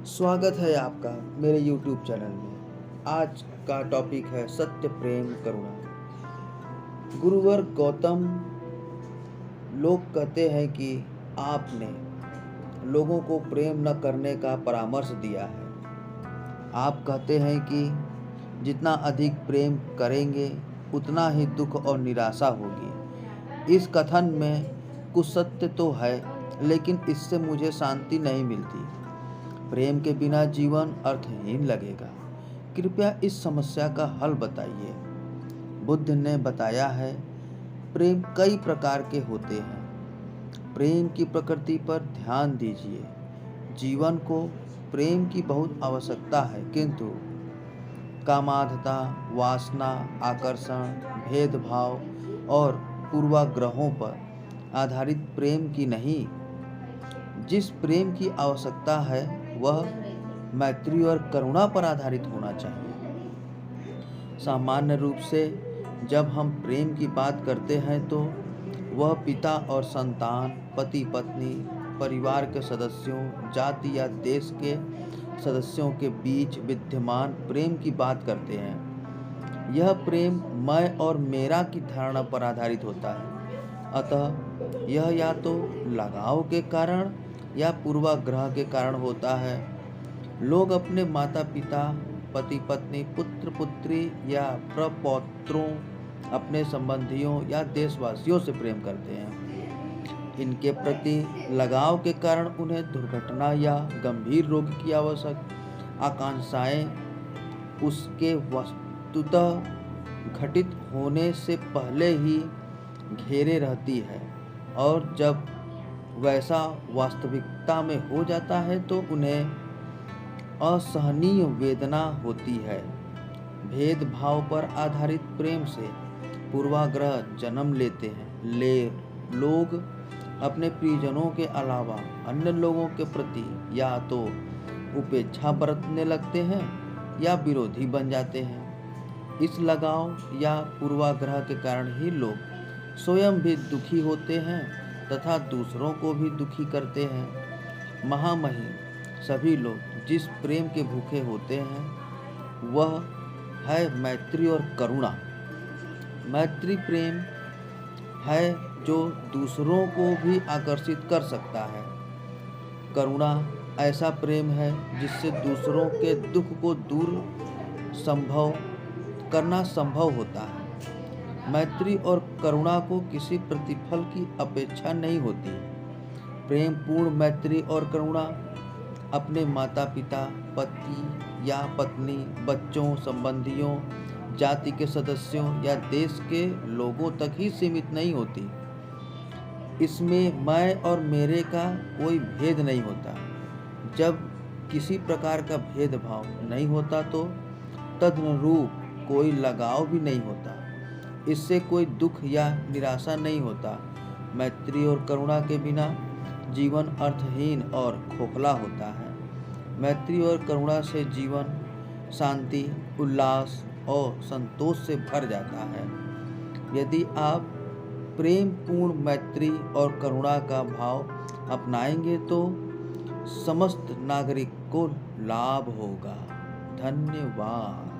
स्वागत है आपका मेरे YouTube चैनल में। आज का टॉपिक है सत्य, प्रेम, करुणा। गुरुवर गौतम लोग कहते हैं कि आपने लोगों को प्रेम न करने का परामर्श दिया है। आप कहते हैं कि जितना अधिक प्रेम करेंगे उतना ही दुख और निराशा होगी। इस कथन में कुछ सत्य तो है, लेकिन इससे मुझे शांति नहीं मिलती। प्रेम के बिना जीवन अर्थहीन लगेगा। कृपया इस समस्या का हल बताइए। बुद्ध ने बताया है, प्रेम कई प्रकार के होते हैं। प्रेम की प्रकृति पर ध्यान दीजिए। जीवन को प्रेम की बहुत आवश्यकता है, किंतु कामाधता, वासना, आकर्षण, भेदभाव और पूर्वाग्रहों पर आधारित प्रेम की नहीं। जिस प्रेम की आवश्यकता है वह मैत्री और करुणा पर आधारित होना चाहिए। सामान्य रूप से जब हम प्रेम की बात करते हैं तो वह पिता और संतान, पति पत्नी, परिवार के सदस्यों, जाति या देश के सदस्यों के बीच विद्यमान प्रेम की बात करते हैं। यह प्रेम मैं और मेरा की धारणा पर आधारित होता है। अतः यह या तो लगाव के कारण या पूर्वाग्रह के कारण होता है। लोग अपने माता पिता, पति पत्नी, पुत्र पुत्री या प्रपौत्रों, अपने संबंधियों या देशवासियों से प्रेम करते हैं। इनके प्रति लगाव के कारण उन्हें दुर्घटना या गंभीर रोग की आवश्यक आकांक्षाएं उसके वस्तुतः घटित होने से पहले ही घेरे रहती है, और जब वैसा वास्तविकता में हो जाता है तो उन्हें असहनीय वेदना होती है। भेदभाव पर आधारित प्रेम से पूर्वाग्रह जन्म लेते हैं। लोग अपने प्रियजनों के अलावा अन्य लोगों के प्रति या तो उपेक्षा बरतने लगते हैं या विरोधी बन जाते हैं। इस लगाव या पूर्वाग्रह के कारण ही लोग स्वयं भी दुखी होते हैं तथा दूसरों को भी दुखी करते हैं। महामहिम सभी लोग जिस प्रेम के भूखे होते हैं वह है मैत्री और करुणा। मैत्री प्रेम है जो दूसरों को भी आकर्षित कर सकता है। करुणा ऐसा प्रेम है जिससे दूसरों के दुख को दूर करना संभव होता है। मैत्री और करुणा को किसी प्रतिफल की अपेक्षा नहीं होती। प्रेम पूर्ण मैत्री और करुणा अपने माता पिता, पति या पत्नी, बच्चों, संबंधियों, जाति के सदस्यों या देश के लोगों तक ही सीमित नहीं होती। इसमें मैं और मेरे का कोई भेद नहीं होता। जब किसी प्रकार का भेदभाव नहीं होता तो तदनुरूप कोई लगाव भी नहीं होता। इससे कोई दुख या निराशा नहीं होता। मैत्री और करुणा के बिना जीवन अर्थहीन और खोखला होता है। मैत्री और करुणा से जीवन शांति, उल्लास और संतोष से भर जाता है। यदि आप प्रेम पूर्ण मैत्री और करुणा का भाव अपनाएंगे तो समस्त नागरिक को लाभ होगा। धन्यवाद।